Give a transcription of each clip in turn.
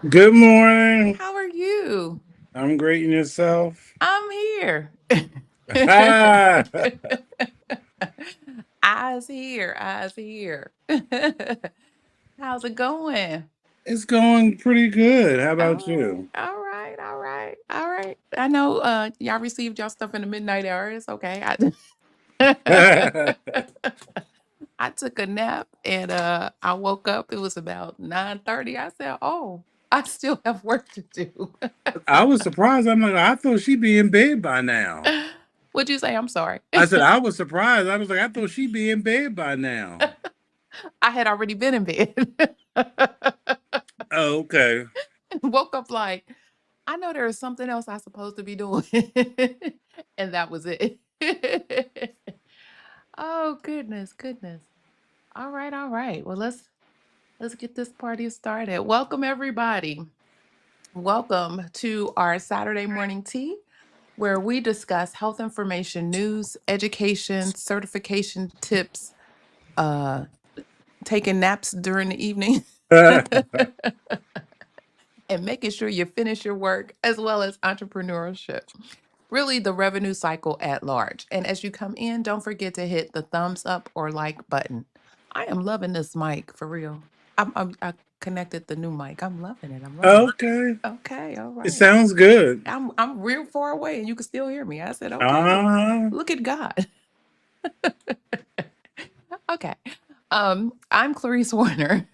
Good morning. How are you? I'm great and yourself. I'm here. it's Eyes here, eyes here. How's it going? going pretty good. How All about right, you? all right, all right, all right. I know y'all received y'all stuff in the midnight hour. It's okay. I took a nap and I woke up. It was about 9:30. I said, "Oh, I still have work to do." I was surprised. I'm like, I thought she'd be in bed by now. What'd you say? I'm sorry. I said, I was surprised. I was like, I thought she'd be in bed by now. I had already been in bed. Oh, okay. Woke up like, I know there is something else I'm supposed to be doing. And that was it. Oh goodness, goodness. All right, all right. Well, let's get this party started. Welcome everybody. Welcome to our Saturday morning tea where we discuss health information, news, education, certification tips, uh taking naps during the evening. And making sure you finish your work as well as entrepreneurship. Really, the revenue cycle at large. And as you come in, don't forget to hit the thumbs up or like button. I am loving this mic for real. I connected the new mic. I'm loving it. I'm loving Okay. it. Okay, all It right. sounds good. I'm real far away and you can still hear me. I said, okay, Uh, look at God. Okay. I'm Clarice Warner,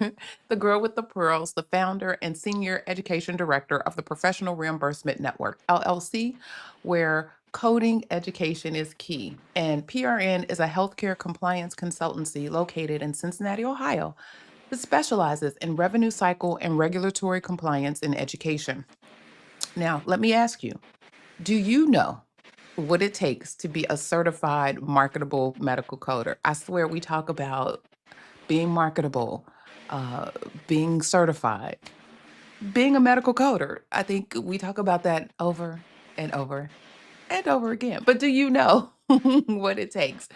the girl with the pearls, the founder and senior education director of the Professional Reimbursement Network, LLC, where coding education is key. And PRN is a healthcare compliance consultancy located in Cincinnati, Ohio, that specializes in revenue cycle and regulatory compliance in education. Now, let me ask you, do you know what it takes to be a certified marketable medical coder? I swear we talk about being marketable, uh, being certified, being a medical coder. I think we talk about that over and over and over again. But do you know what it takes?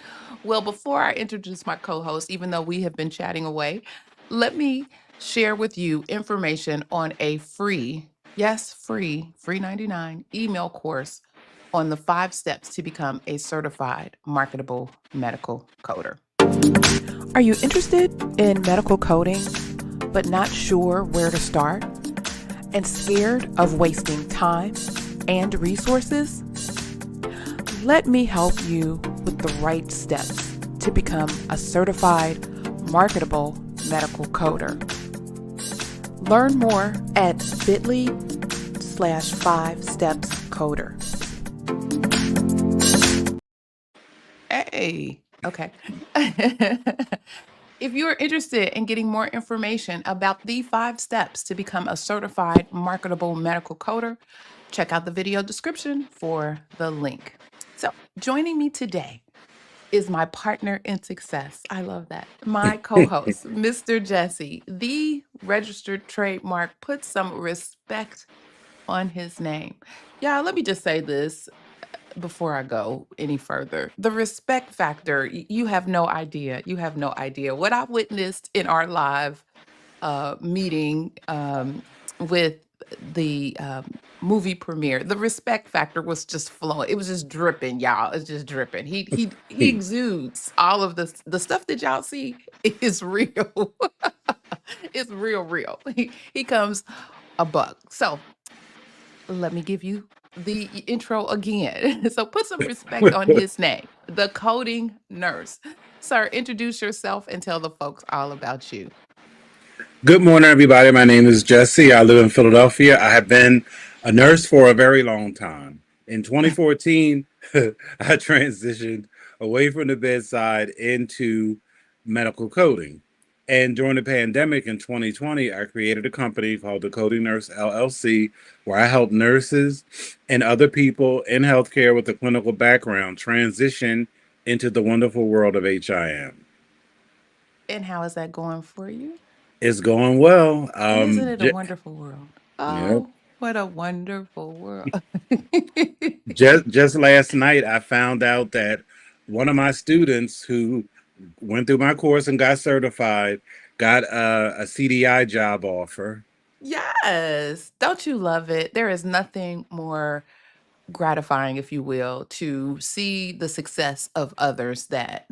Well, before I introduce my co host, even though we have been chatting away, let me share with you information on a free, yes, free 99 email course on the 5 steps to become a certified marketable medical coder. Are you interested in medical coding, but not sure where to start and scared of wasting time and resources? Let me help you with the right steps to become a certified marketable medical coder. Learn more at bit.ly/5stepscoder. Hey, okay. If you are interested in getting more information about the 5 steps to become a certified marketable medical coder, check out the video description for the link. So, joining me today is my partner in success. I love that. My co host, Mr. Jesse, the registered trademark. Put some respect on his name. Yeah, let me just say this before I go any further. The respect factor, you have no idea. You have no idea. What I witnessed in our live meeting with the movie premiere, the respect factor was just flowing. It was just dripping, y'all. It's just dripping. He exudes all of the stuff that y'all see is real. It's real, real. He comes a buck. So let me give you the intro again. So put some respect on his name, the coding nurse. Sir, introduce yourself and tell the folks all about you. Good morning, everybody. My name is Jesse. I live in Philadelphia. I have been a nurse for a very long time. In 2014, I transitioned away from the bedside into medical coding. And during the pandemic in 2020, I created a company called the Coding Nurse LLC, where I help nurses and other people in healthcare with a clinical background transition into the wonderful world of HIM. And how is that going for you? It's going well. Isn't it a wonderful world? Yep. Oh, what a wonderful world. Just last night, I found out that one of my students who went through my course and got certified got a CDI job offer. Yes. Don't you love it? There is nothing more gratifying, if you will, to see the success of others that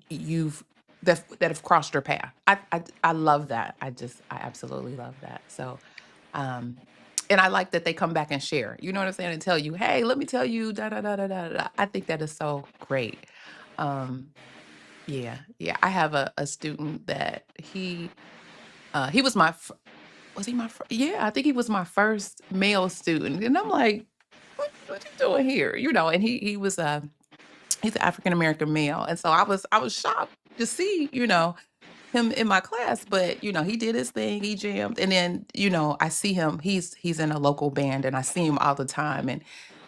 you've that have crossed your path. I love that. I absolutely love that. So um and I like that they come back and share. You know what I'm saying? And tell you, hey, let me tell you, da da da da da da. I think that is so great. Um yeah, yeah. I have a student that he was was he my yeah, I think he was my first male student. And I'm like, what you doing here? You know, and he was he's an African American male. And so I was shocked to see, him in my class, but he did his thing, he jammed. And then, I see him, he's in a local band and I see him all the time. And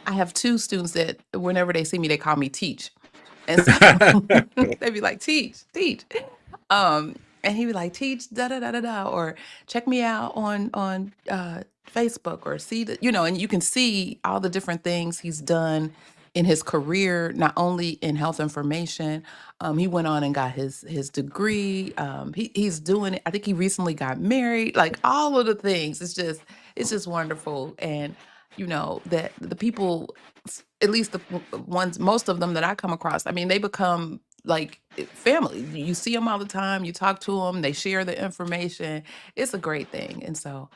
I have two students that whenever they see me, they call me Teach. And so they be like, teach, teach. And he be like, teach, da da da da da, or check me out on Facebook, or see that, and you can see all the different things he's done in his career, not only in health information. He went on and got his degree. He's doing it. I think he recently got married. Like all of the things, it's just wonderful. And that the people, at least the ones, most of them that I come across, I mean, they become like family. You see them all the time, you talk to them, they share the information. It's a great thing. And so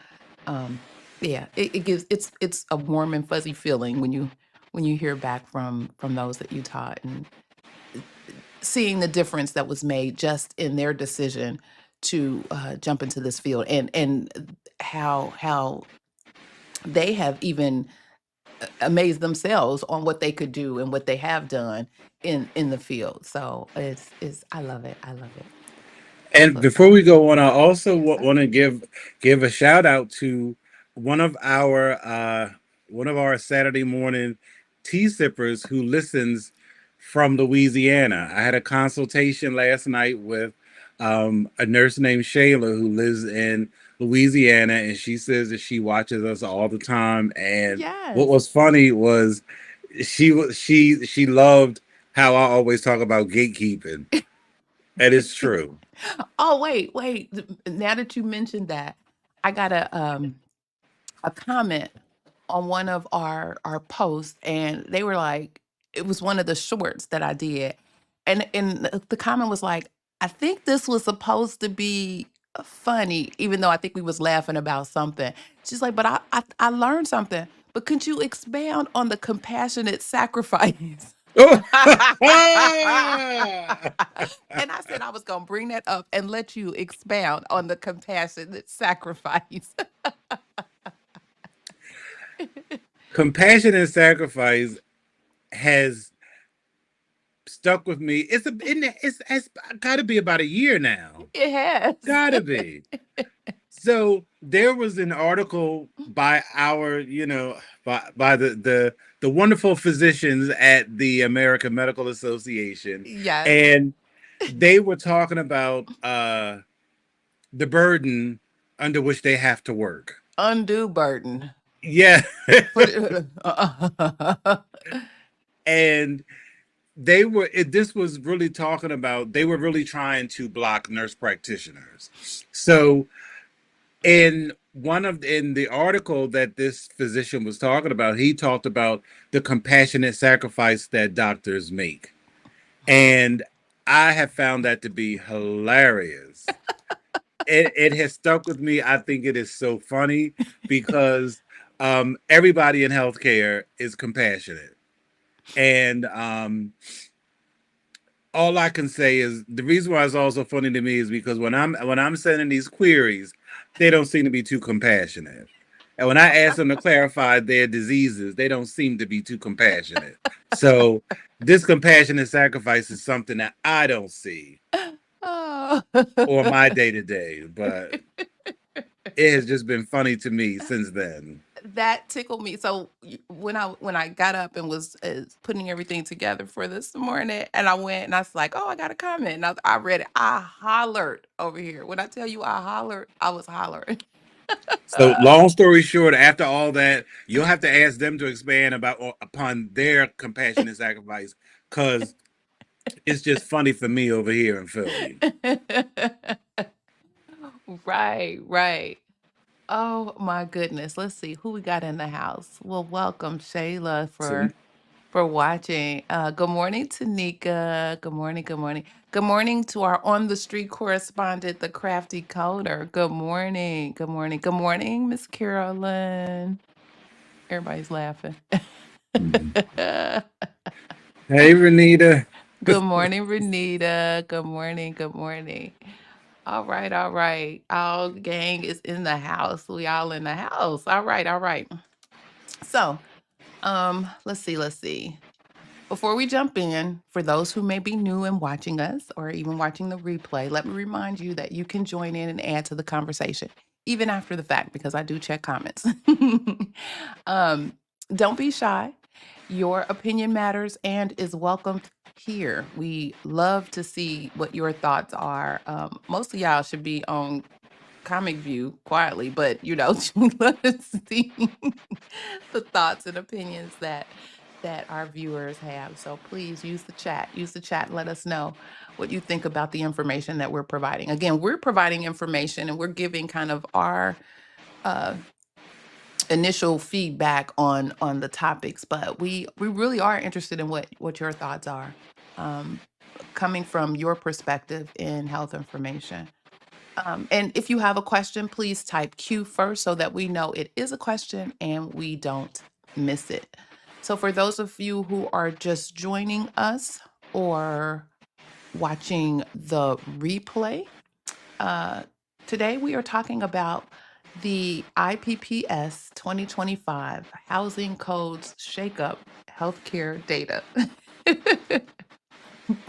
yeah, it gives, it's a warm and fuzzy feeling when you hear back from those that you taught, and seeing the difference that was made just in their decision to jump into this field, and how they have even amazed themselves on what they could do and what they have done in the field. So it's I love it. I love it. And So before we go on, I also yes, sir. want to give a shout out to one of our one of our Saturday morning tea sippers who listens from Louisiana. I had a consultation last night with a nurse named Shayla who lives in Louisiana, and she says that she watches us all the time. And what Yes. was funny was she loved how I always talk about gatekeeping, and it's true. Oh, wait. Now that you mentioned that, I got a comment on one of our posts, and they were like, it was one of the shorts that I did, and the comment was like, I think this was supposed to be funny, even though I think we was laughing about something. She's like, but I learned something. But could you expound on the compassionate sacrifice? Oh, And I said I was gonna bring that up and let you expound on the compassionate sacrifice. compassion and sacrifice has stuck with me. It's got to be about a year now. It has. Gotta be. So there was an article by our, by the wonderful physicians at the American Medical Association, Yes. and they were talking about the burden under which they have to work. Undue burden. Yeah, Put it. and this was really talking about, they were really trying to block nurse practitioners. So in the article that this physician was talking about, he talked about the compassionate sacrifice that doctors make, and I have found that to be hilarious. It has stuck with me. I think it is so funny because everybody in healthcare is compassionate, and all I can say is the reason why it's also funny to me is because when I'm sending these queries, they don't seem to be too compassionate. And when I ask them to clarify their diseases, they don't seem to be too compassionate. So this compassionate sacrifice is something that I don't see Oh. on my day to day, but it has just been funny to me since then. That tickled me. So when I got up and was putting everything together for this morning, and I went and I was like, "Oh, I got a comment," and I read it. I hollered over here. When I tell you I hollered, I was hollering. So long story short, after all that, you'll have to ask them to expand about upon their compassionate sacrifice because it's just funny for me over here in Philly. Right, right. Oh my goodness. Let's see who we got in the house. Well, welcome Shayla So, for watching. Good morning, Tanika. Good morning. Good morning. Good morning to our on the street correspondent, the crafty coder. Good morning. Good morning. Good morning, Miss Carolyn. Everybody's laughing. hey, Renita. Good morning, Renita. Good morning. Good morning. All right. All right. All gang is in the house. We all in the house. All right. All right. So, let's see. Let's see. Before we jump in, for those who may be new and watching us or even watching the replay, let me remind you that you can join in and add to the conversation, even after the fact, because I do check comments. um, don't be shy. Your opinion matters and is welcomed here. We love to see what your thoughts are. Most of y'all should be on Comic View quietly, but we love to see the thoughts and opinions that our viewers have. So please use the chat. Use the chat and let us know what you think about the information that we're providing. Again, we're providing information and we're giving kind of our initial feedback on the topics, but we really are interested in what your thoughts are, coming from your perspective in health information. And if you have a question, please type Q first so that we know it is a question and we don't miss it. So, for those of you who are just joining us or watching the replay, today we are talking about the IPPS 2025 Housing Codes Shakeup Healthcare Data.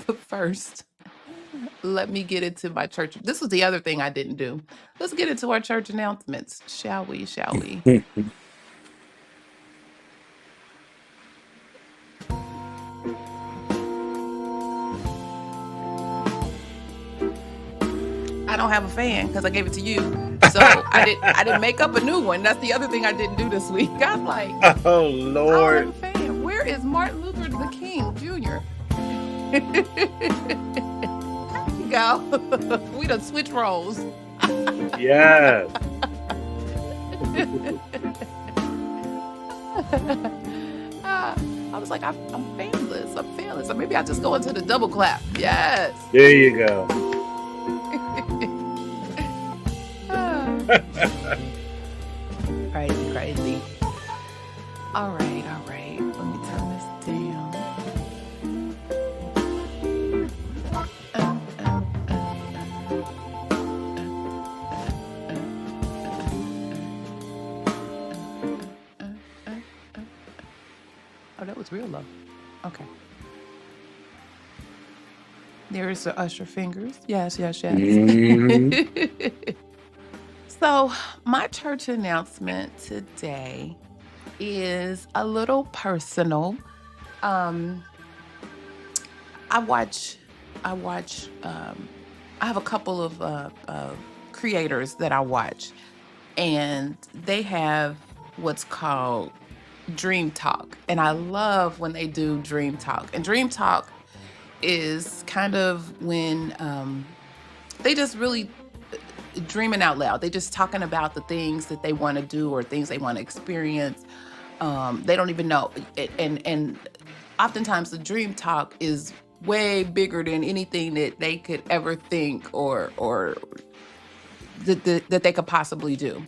But first, let me get into my church. This was the other thing I didn't do. Let's get into our church announcements, shall we? Shall we? I don't have a fan because I gave it to you. So I didn't make up a new one. That's the other thing I didn't do this week. I'm like, Oh, I don't Lord. have a fan. Where is Martin Luther the King Jr.? There you go. We done switch roles. Yes. I was like, I'm fanless. I'm fanless. So maybe I just go into the double clap. Yes. There you go. Crazy, crazy. All right, all right. Let me turn this down. Oh, that was real low. Okay. There's the usher fingers. Yes, yes, yes. Mhm. So, my church announcement today is a little personal. Um, I watch, I have a couple of creators that I watch, and they have what's called Dream Talk. And I love when they do Dream Talk. And Dream Talk is kind of when they just really dreaming out loud. They just talking about the things that they want to do or things they want to experience. They don't even know. And oftentimes the dream talk is way bigger than anything that they could ever think or that they could possibly do.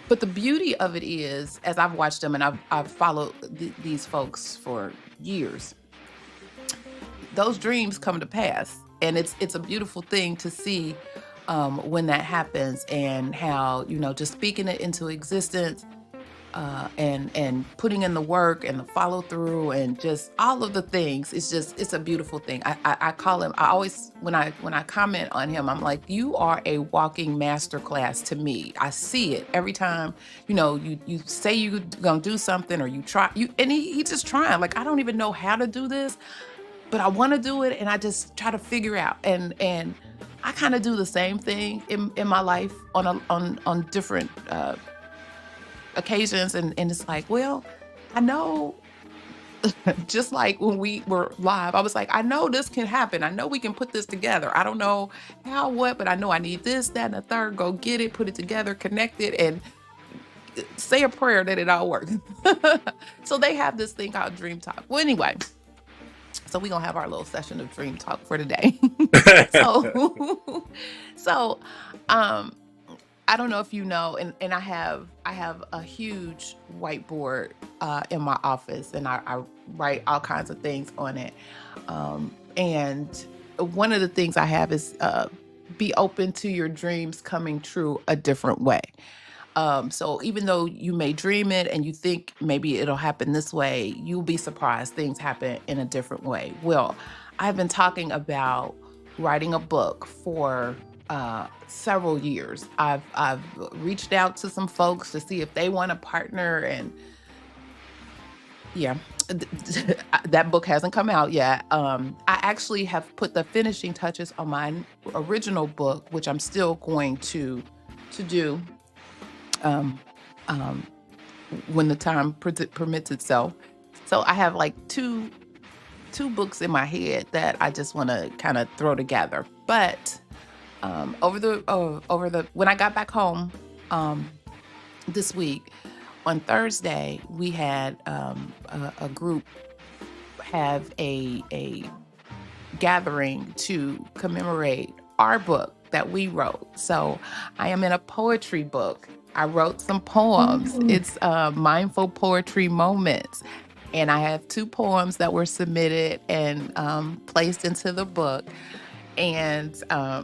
But the beauty of it is, as I've watched them and I've followed these folks for years, those dreams come to pass, and it's a beautiful thing to see when that happens, and how just speaking it into existence, and putting in the work and the follow through and just all of the things. It's a beautiful thing. I call him. I always when I comment on him, I'm like, you are a walking masterclass to me. I see it every time. You say you're gonna do something or you try and he's just trying. Like, I don't even know how to do this, but I want to do it, and I just try to figure out. And I kind of do the same thing in my life on different occasions, and it's like, well, I know just like when we were live, I was like, I know this can happen. I know we can put this together. I don't know how, what, but I know I need this, that, and the third. Go get it, put it together, connect it, and say a prayer that it all works. So they have this thing called Dream Talk. Well, anyway, so we're gonna have our little session of Dream Talk for today. so so um I don't know if you know, and I have a huge whiteboard in my office, and I write all kinds of things on it. And one of the things I have is be open to your dreams coming true a different way. So even though you may dream it and you think maybe it'll happen this way, you'll be surprised things happen in a different way. Well, I've been talking about writing a book for several years. I've reached out to some folks to see if they want to partner, and yeah, that book hasn't come out yet. I actually have put the finishing touches on my original book, which I'm still going to do. Um, um, when the time permits itself. So I have like two books in my head that I just want to kind of throw together. But over the when I got back home this week on Thursday, we had a group have a gathering to commemorate our book that we wrote. So I am in a poetry book. I wrote some poems. It's Mindful Poetry Moments. And I have two poems that were submitted and placed into the book. And I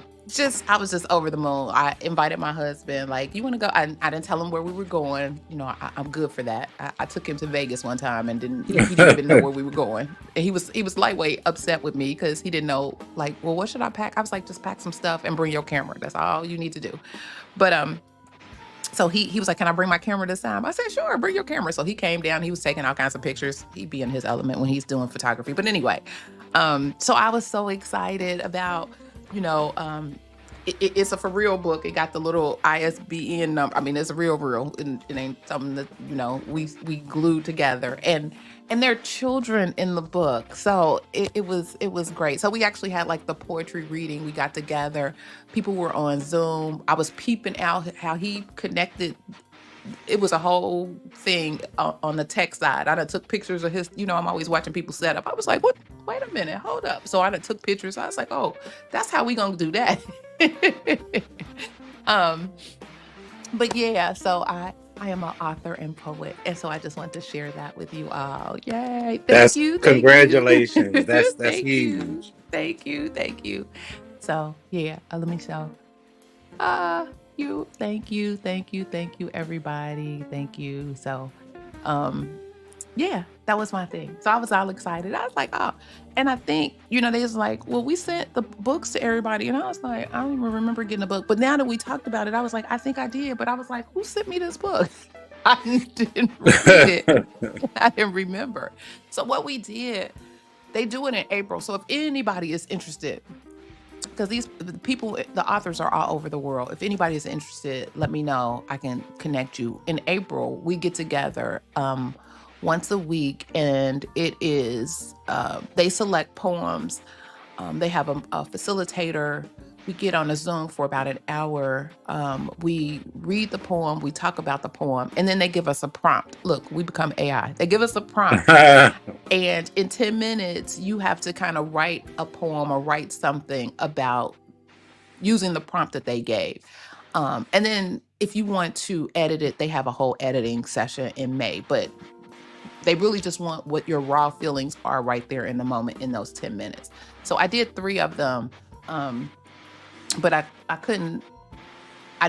was just over the moon. I invited my husband, like, you want to go? I didn't tell him where we were going. You know, I'm good for that. I took him to Vegas one time and he didn't even know where we were going. And he was lightweight upset with me because he didn't know, like, well, what should I pack? I was like, just pack some stuff and bring your camera. That's all you need to do. But so he was like, can I bring my camera this time? I said, sure, bring your camera. So he came down, he was taking all kinds of pictures. He'd be in his element when he's doing photography. But anyway, so I was so excited about, you know, it's a for real book. It got the little ISBN number. I mean, it's real. It ain't something that, you know, we glued together. And there are children in the book. So it was great. So we actually had like the poetry reading. We got together. People were on Zoom. I was peeping out how he connected. It was a whole thing on the tech side. I done took pictures of his, you know, I'm always watching people set up. I was like, what? Wait a minute, hold up. So I done took pictures. I was like, oh, that's how we gonna do that. um, but yeah, so I am an author and poet. And so I just want to share that with you all. Yay. Thank That's you. Thank you. congratulations. That's Thank you. huge. Thank you. Thank you. So yeah, let me show. Uh, you. Thank you. Thank you. Thank you, everybody. Thank you. So, um, yeah, that was my thing. So I was all excited. I was like, oh, and I think, you know, they was like, well, we sent the books to everybody. And I was like, I don't even remember getting a book. But now that we talked about it, I was like, I think I did. But I was like, who sent me this book? I didn't read it. I didn't remember. So what we did, they do it in April. So if anybody is interested, because these people, the authors are all over the world. If anybody is interested, let me know. I can connect you. In April, we get together once a week, and it is, they select poems. They have a facilitator. We get on a Zoom for about an hour. We read the poem, we talk about the poem, and then they give us a prompt. Look, we become AI. They give us a prompt. And in 10 minutes, you have to kind of write a poem or write something about using the prompt that they gave. And then if you want to edit it, they have a whole editing session in May. But they really just want what your raw feelings are right there in the moment in those 10 minutes. So I did 3 of them. But I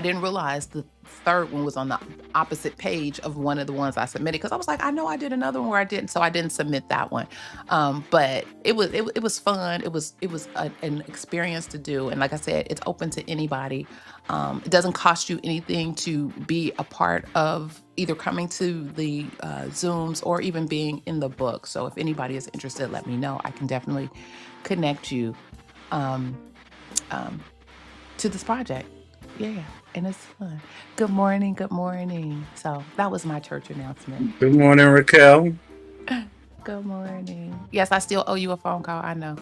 didn't realize the third one was on the opposite page of one of the ones I submitted, because I was like, I know I did another one where I didn't, so I didn't submit that one. But it was fun. It was an experience to do, and like I said, it's open to anybody. It doesn't cost you anything to be a part of either coming to the Zooms or even being in the book. So if anybody is interested, let me know. I can definitely connect you um, um, to this project. Yeah, and it's fun. Good morning. Good morning. So that was my church announcement. Good morning, Raquel. Good morning. Yes, I still owe you a phone call. I know.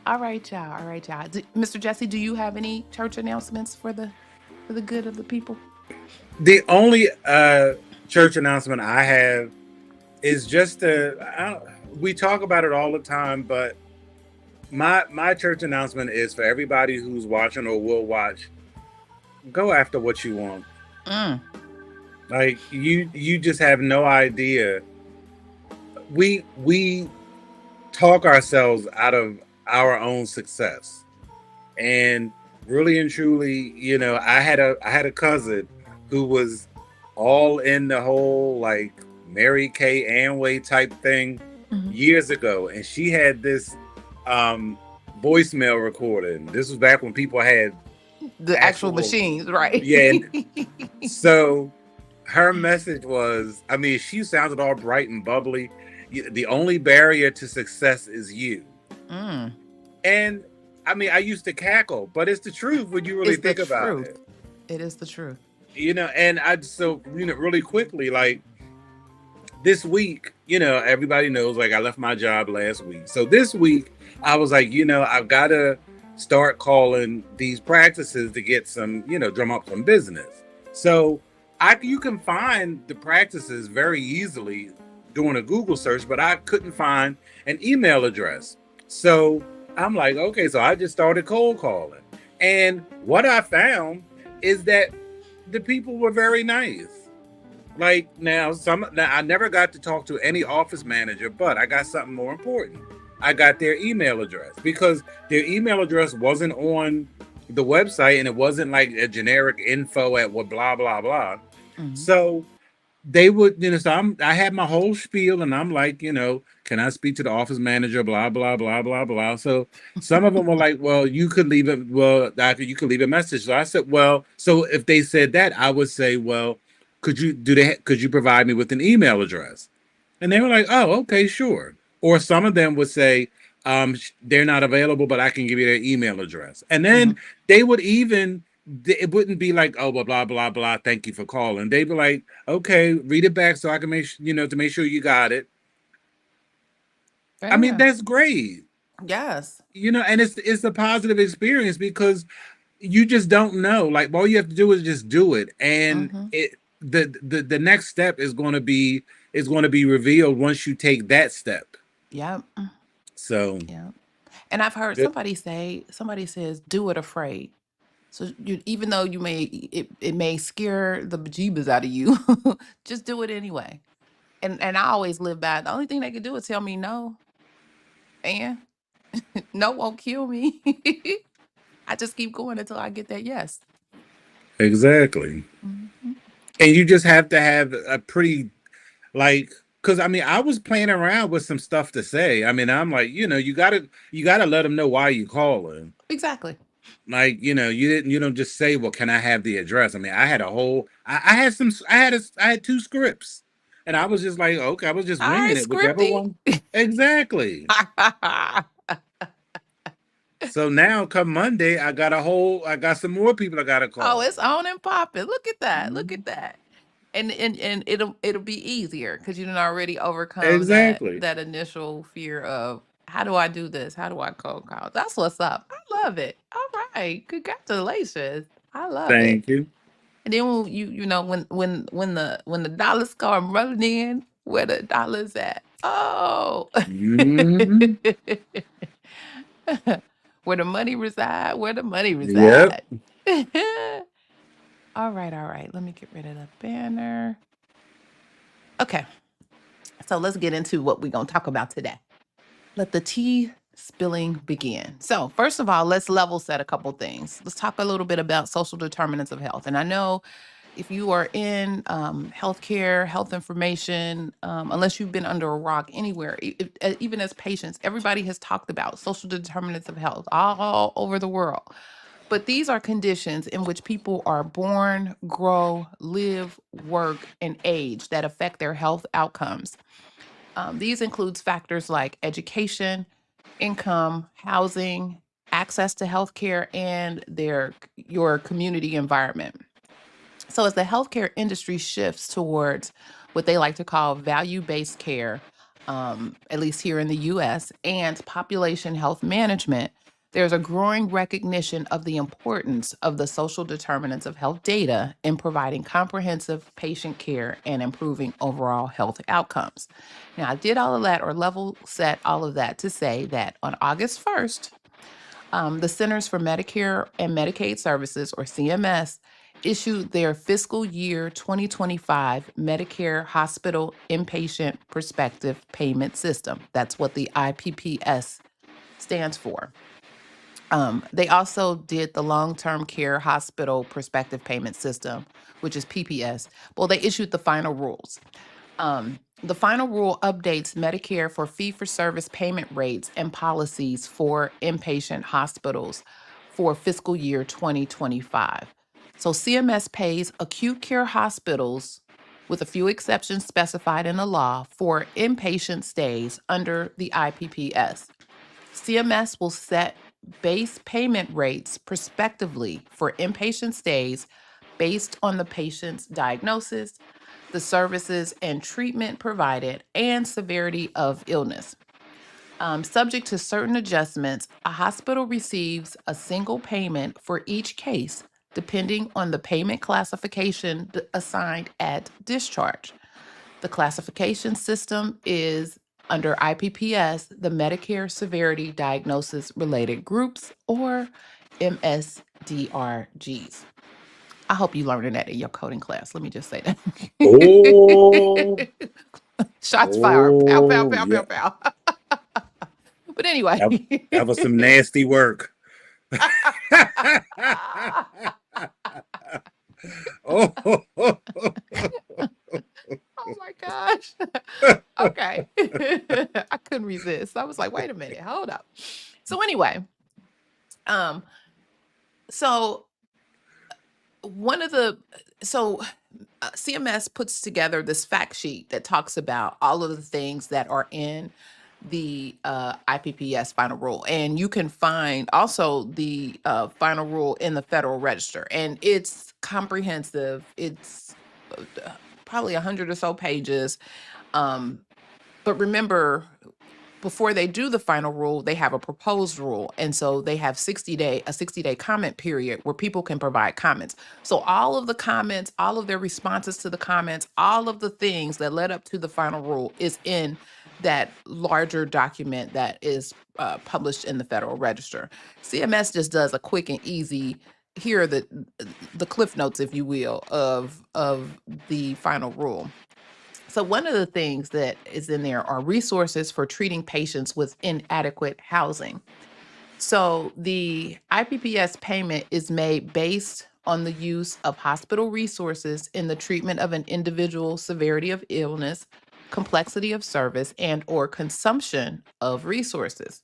All right, y'all. All right, y'all. Mr. Jesse, do you have any church announcements for the good of the people? The only church announcement I have is just we talk about it all the time, but my church announcement is for everybody who's watching or will watch. Go after what you want. Mm. Like you just have no idea. We talk ourselves out of our own success, and really and truly, I had a cousin who was all in the whole like Mary Kay Amway type thing Mhm. years ago, and she had this um voicemail recording. This was back when people had The actual actual, machines, right? yeah. And so her message was, I mean, she sounded all bright and bubbly. The only barrier to success is you. Mm. And I mean, I used to cackle, but it's the truth when you really It's the think about truth. it. It is the truth. And really quickly, like this week, everybody knows like I left my job last week. So this week I was like, I've got to start calling these practices to get some, drum up some business. So you can find the practices very easily doing a Google search, but I couldn't find an email address. So I'm like, okay, so I just started cold calling. And what I found is that the people were very nice. Like now I never got to talk to any office manager, but I got something more important. I got their email address because their email address wasn't on the website and it wasn't like a generic info at what blah blah blah. Mhm. So they would, so I had my whole spiel and I'm like, can I speak to the office manager? Blah, blah, blah, blah, blah. So some of them were like, well, you could leave it. Well, Doctor, you could leave a message. So I said, well, so if they said that, I would say, well, could you provide me with an email address? And they were like, oh, okay, sure. Or some of them would say, they're not available, but I can give you their email address. And Mhm. then they would even, it wouldn't be like, oh, blah, blah, blah, blah. Thank you for calling. They'd be like, okay, read it back so I can to make sure you got it. I mean, Yeah. that's great. Yes. And it's a positive experience because you just don't know. Like all you have to do is just do it. And Mm-hmm. the next step is going to be revealed once you take that step. Yep. So Yep. And I've heard somebody says, do it afraid. So even though it may scare the bejeebas out of you, just do it anyway. And I always live by the only thing they can do is tell me no, and no won't kill me. I just keep going until I get that yes. exactly. Mhm. And you just have to have a pretty like because I mean I was playing around with some stuff to say. I mean I'm like you gotta let them know why you calling. Exactly. Like you don't just say, well, can I have the address? I mean I had a whole I had some I had two scripts and I was just like, okay, I was just All winging right, it, whichever Scripty. one. Exactly. So now come Monday I got some more people I gotta Oh, call. it's on and popping. Look at that. Look Mhm. at that. And it'll be easier because you done already overcome Exactly. that initial fear of how do I do this? How do I cold call? That's what's up. I love it. All right. Congratulations. I love it. Thank you. And then when when the dollars start rolling in, where the dollars at? Oh. Hmm. Where the money reside, where the money Yep. reside. All right, all right. Let me get rid of the banner. Okay. So let's get into what we're going to talk about today. Let the tea spilling begin. So, first of all, let's level set a couple things. Let's talk a little bit about social determinants of health. And I know if you are in healthcare, health information, unless you've been under a rock anywhere, even as patients, everybody has talked about social determinants of health all over the world. But these are conditions in which people are born, grow, live, work, and age that affect their health outcomes. These includes factors like education, income, housing, access to healthcare, and your community environment. So as the healthcare industry shifts towards what they like to call value-based care, at least here in the US, and population health management, there's a growing recognition of the importance of the social determinants of health data in providing comprehensive patient care and improving overall health outcomes. Now, I did all of that, or level set all of that, to say that on August 1st, the Centers for Medicare and Medicaid Services, or CMS, issued their fiscal year 2025 Medicare Hospital Inpatient Prospective Payment System. That's what the IPPS stands for. They also did the Long-Term Care Hospital Prospective Payment System, which is PPS. Well, they issued the final rules. The final rule updates Medicare for fee-for-service payment rates and policies for inpatient hospitals for fiscal year 2025. So CMS pays acute care hospitals, with a few exceptions specified in the law, for inpatient stays under the IPPS. CMS will set base payment rates prospectively for inpatient stays based on the patient's diagnosis, the services and treatment provided, and severity of illness. Subject to certain adjustments, a hospital receives a single payment for each case, depending on the payment classification assigned at discharge. The classification system is under IPPS, the Medicare Severity Diagnosis Related Groups, or MSDRGs. I hope you learned that in your coding class. Let me just say that. Oh, Shots fired. Pow, pow, oh, pow, yeah. pow, pow. But anyway. That was some nasty work. Oh, Oh my gosh. Okay. I couldn't resist. I was like, wait a minute, hold up. So anyway, so one of the CMS puts together this fact sheet that talks about all of the things that are in the IPPS final rule, and you can find also the final rule in the Federal Register, and it's comprehensive. It's probably 100 or so pages. But remember, before they do the final rule, they have a proposed rule. And so they have a 60-day comment period where people can provide comments. So all of the comments, all of their responses to the comments, all of the things that led up to the final rule is in that larger document that is published in the Federal Register. CMS just does a quick and easy, here are the cliff notes, if you will, of the final rule. So one of the things that is in there are resources for treating patients with inadequate housing. So the IPPS payment is made based on the use of hospital resources in the treatment of an individual's severity of illness, complexity of service, and or consumption of resources.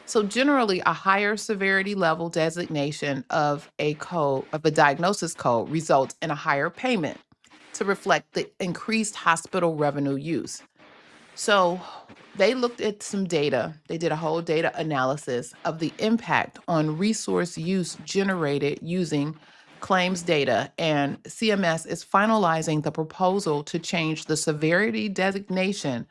So generally, a higher severity level designation of a diagnosis code results in a higher payment to reflect the increased hospital revenue use. So they looked at some data. They did a whole data analysis of the impact on resource use generated using claims data, and CMS is finalizing the proposal to change the severity designation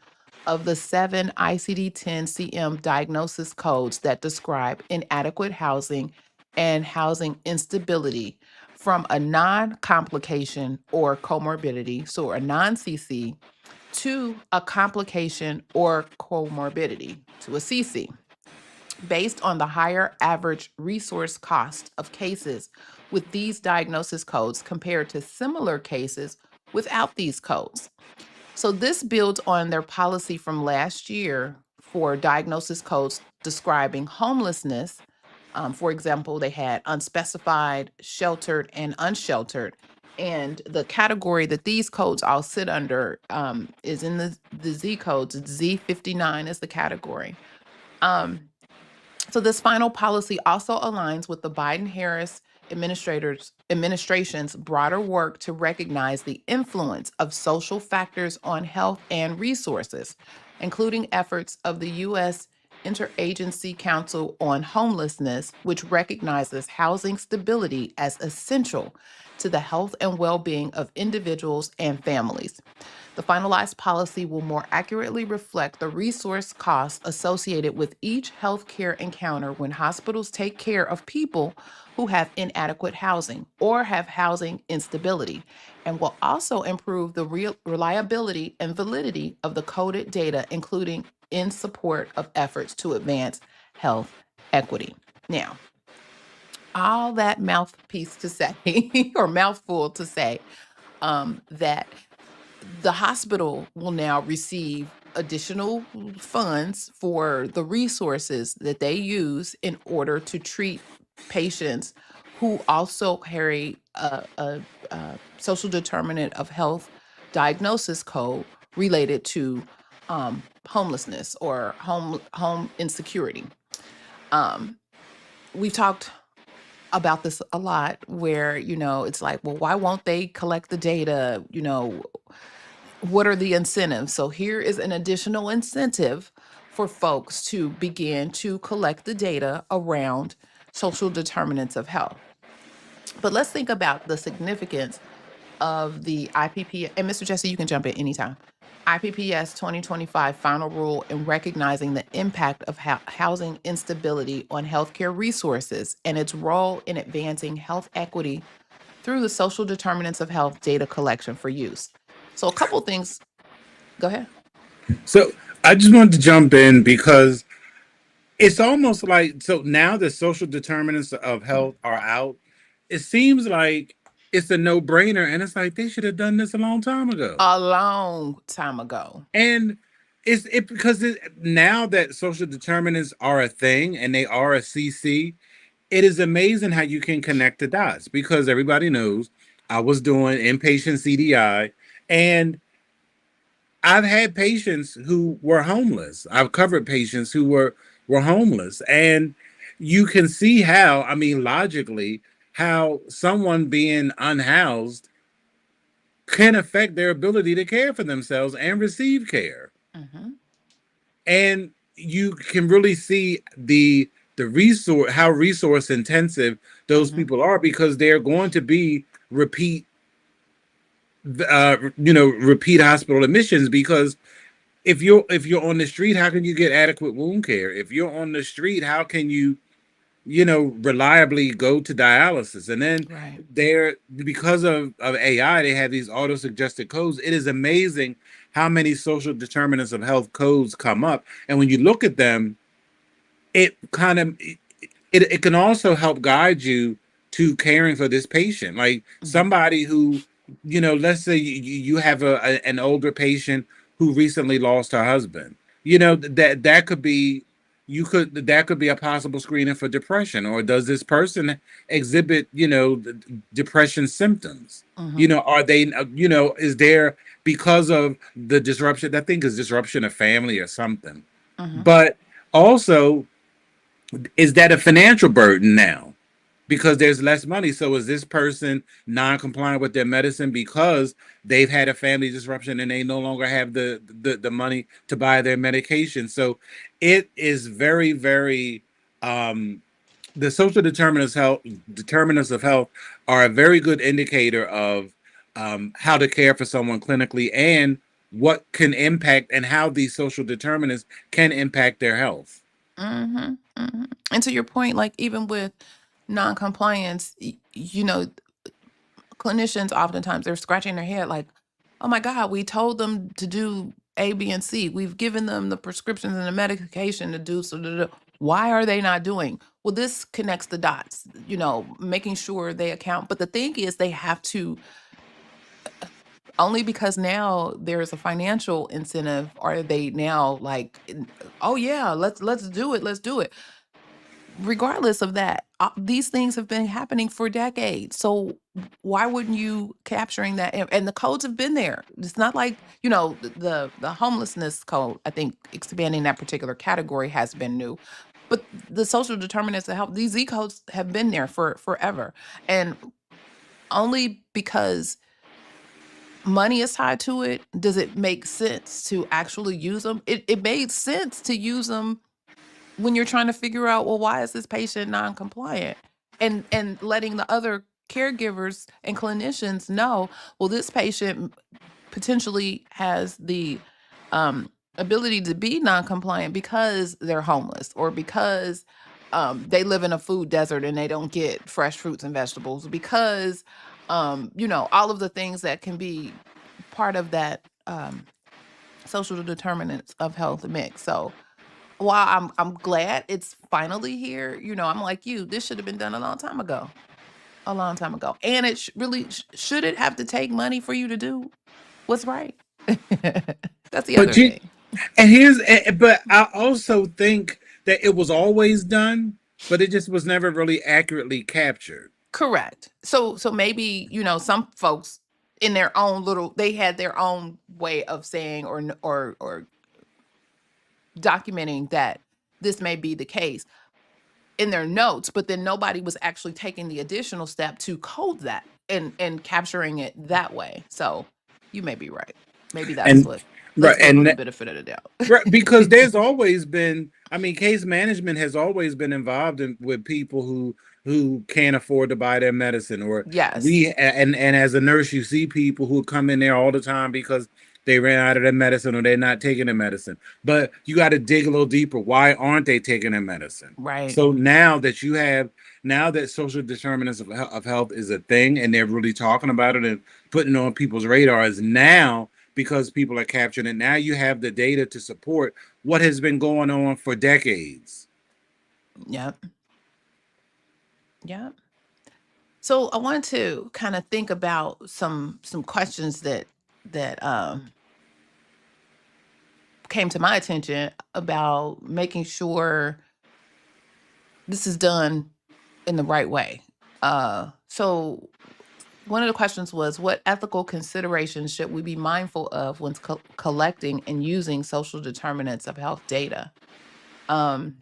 of the 7 ICD-10-CM diagnosis codes that describe inadequate housing and housing instability from a non-complication or comorbidity, so a non-CC, to a complication or comorbidity, to a CC, based on the higher average resource cost of cases with these diagnosis codes compared to similar cases without these codes. So this builds on their policy from last year for diagnosis codes describing homelessness. For example, they had unspecified, sheltered, and unsheltered. And the category that these codes all sit under is in the Z codes. Z59 is the category. So this final policy also aligns with the Biden-Harris administration's broader work to recognize the influence of social factors on health and resources, including efforts of the U.S. Interagency Council on Homelessness, which recognizes housing stability as essential to the health and well-being of individuals and families. The finalized policy will more accurately reflect the resource costs associated with each healthcare encounter when hospitals take care of people who have inadequate housing or have housing instability, and will also improve the reliability and validity of the coded data, including in support of efforts to advance health equity. Now, all that mouthpiece to say, or mouthful to say, that the hospital will now receive additional funds for the resources that they use in order to treat patients who also carry a social determinant of health diagnosis code related to homelessness or home insecurity. We've talked about this a lot where, it's like, well, why won't they collect the data? What are the incentives? So here is an additional incentive for folks to begin to collect the data around social determinants of health. But let's think about the significance of the IPP. And Mr. Jesse, you can jump in anytime. IPPS 2025 final rule in recognizing the impact of housing instability on healthcare resources and its role in advancing health equity through the social determinants of health data collection for use. So a couple things. Go ahead. So I just wanted to jump in because it's almost like, so now the social determinants of health are out. It seems like it's a no brainer, and it's like they should have done this a long time ago. A long time ago. And now that social determinants are a thing and they are a CC, it is amazing how you can connect the dots because everybody knows I was doing inpatient CDI, and I've had patients who were homeless. I've covered patients who were homeless, and you can see how, I mean, logically, how someone being unhoused can affect their ability to care for themselves and receive care. Mm-hmm. And you can really see the resource, how resource intensive those Mm-hmm. people are, because they're going to be repeat hospital admissions, because if you're on the street, how can you get adequate wound care? If you're on the street, how can you reliably go to dialysis? And then Right. because of AI, they have these auto suggested codes. It is amazing how many social determinants of health codes come up, and when you look at them, it kind of it can also help guide you to caring for this patient. Like Mm-hmm. somebody who, let's say you have an older patient who recently lost her husband. That could be, that could be a possible screening for depression. Or does this person exhibit, depression symptoms? Mm-hmm. Are they, is there, because of the disruption, I think is disruption of family or something. Mm-hmm. But also, is that a financial burden now because there's less money? So is this person non-compliant with their medicine because they've had a family disruption and they no longer have the money to buy their medication? So it is very, very, the social determinants of health are a very good indicator of how to care for someone clinically, and what can impact, and how these social determinants can impact their health. Mm-hmm. Mm-hmm. And to your point, like even with non-compliance, clinicians oftentimes they're scratching their head like, oh my God, we told them to do A, B, and C. We've given them the prescriptions and the medication to do so. Why are they not doing? Well, this connects the dots, making sure they account. But the thing is, they have to, only because now there's a financial incentive, are they now like, oh yeah, let's do it, let's do it. Regardless of that, these things have been happening for decades. So why wouldn't you capturing that? And the codes have been there. It's not like, the homelessness code, I think expanding that particular category has been new. But the social determinants of health, these Z codes have been there for forever. And only because money is tied to it does it make sense to actually use them. It made sense to use them when you're trying to figure out, well, why is this patient non-compliant? And letting the other caregivers and clinicians know, well, this patient potentially has the ability to be non-compliant because they're homeless, or because they live in a food desert and they don't get fresh fruits and vegetables, because all of the things that can be part of that social determinants of health mix. So while I'm glad it's finally here, I'm like you, this should have been done a long time ago. A long time ago. And it should it have to take money for you to do what's right? That's the But other you, thing. but I also think that it was always done, but it just was never really accurately captured. Correct. So maybe, some folks in their own they had their own way of saying or documenting that this may be the case in their notes, but then nobody was actually taking the additional step to code that and capturing it that way. So you may be right. Maybe that's And what. Let's right, give them the and benefit of the doubt. right, because there's always been, I mean, case management has always been involved with people who can't afford to buy their medicine, or Yes. and as a nurse, you see people who come in there all the time because they ran out of their medicine or they're not taking their medicine. But you got to dig a little deeper. Why aren't they taking their medicine? Right. So now that social determinants of health is a thing, and they're really talking about it and putting it on people's radars now, because people are capturing it. Now you have the data to support what has been going on for decades. Yep. Yep. So I want to kind of think about some questions that came to my attention about making sure this is done in the right way. So one of the questions was, what ethical considerations should we be mindful of when collecting and using social determinants of health data? Um,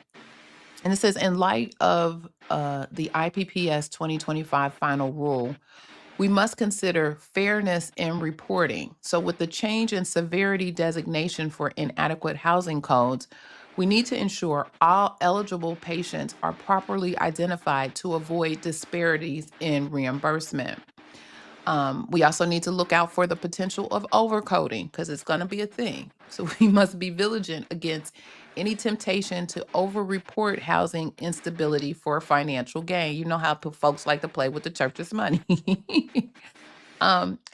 and it says, in light of the IPPS 2025 final rule, we must consider fairness in reporting. So, with the change in severity designation for inadequate housing codes, we need to ensure all eligible patients are properly identified to avoid disparities in reimbursement. We also need to look out for the potential of overcoding, because it's going to be a thing. So we must be vigilant against any temptation to over-report housing instability for financial gain. You know how folks like to play with the church's money.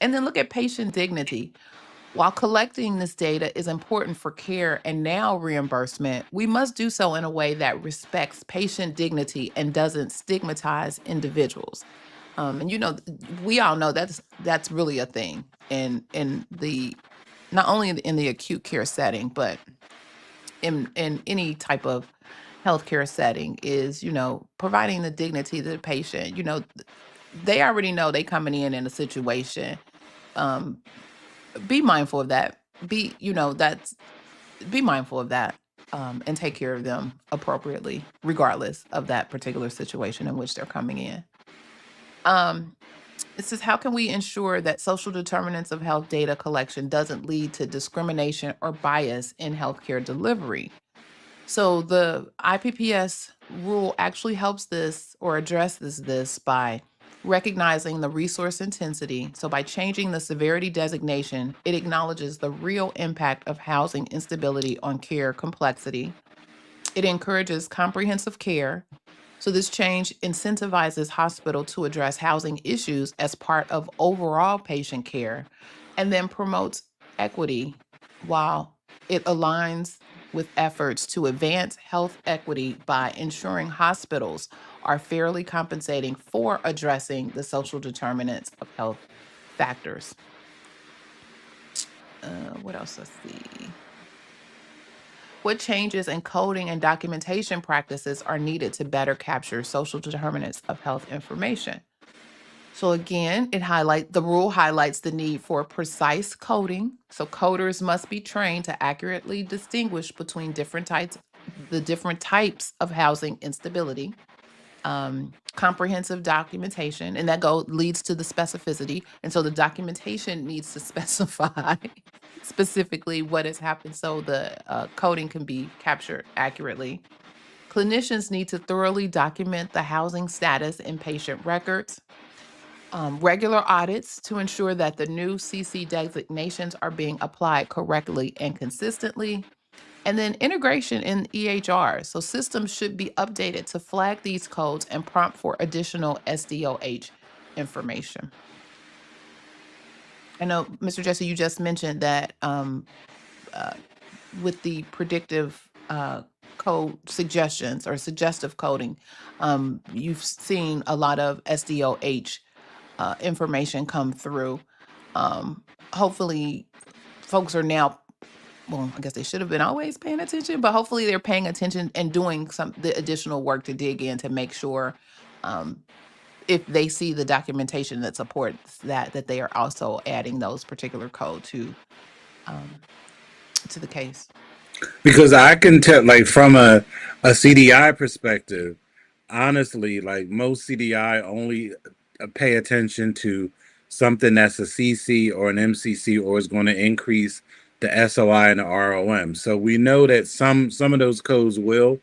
And then look at patient dignity. While collecting this data is important for care and now reimbursement, we must do so in a way that respects patient dignity and doesn't stigmatize individuals. And we all know that's really a thing in the not only in the acute care setting, but in any type of healthcare setting, is providing the dignity to the patient. They already know they coming in a situation. Um, be mindful of that. Be mindful of that, and take care of them appropriately, regardless of that particular situation in which they're coming in. Um, it says, how can we ensure that social determinants of health data collection doesn't lead to discrimination or bias in healthcare delivery? So the IPPS rule actually helps this, or addresses this, by recognizing the resource intensity. So by changing the severity designation, it acknowledges the real impact of housing instability on care complexity. It encourages comprehensive care. So this change incentivizes hospital to address housing issues as part of overall patient care, and then promotes equity, while it aligns with efforts to advance health equity by ensuring hospitals are fairly compensating for addressing the social determinants of health factors. What else? Let's see. What changes in coding and documentation practices are needed to better capture social determinants of health information? So again, the rule highlights the need for precise coding. So coders must be trained to accurately distinguish between the different types of housing instability. Comprehensive documentation, and that leads to the specificity. And so the documentation needs to specify specifically what has happened, so the coding can be captured accurately. Clinicians need to thoroughly document the housing status in patient records, regular audits to ensure that the new CC designations are being applied correctly and consistently, and then integration in EHR. So systems should be updated to flag these codes and prompt for additional SDOH information. I know, Mr. Jesse, you just mentioned that with the predictive code suggestions or suggestive coding, you've seen a lot of SDOH information come through. Hopefully, folks are now, well, I guess they should have been always paying attention, but hopefully they're paying attention and doing the additional work to dig in to make sure if they see the documentation that supports that they are also adding those particular code to the case. Because I can tell, like from a CDI perspective, honestly, like most CDI only pay attention to something that's a CC or an MCC or is going to increase the SOI and the ROM. So we know that some of those codes will,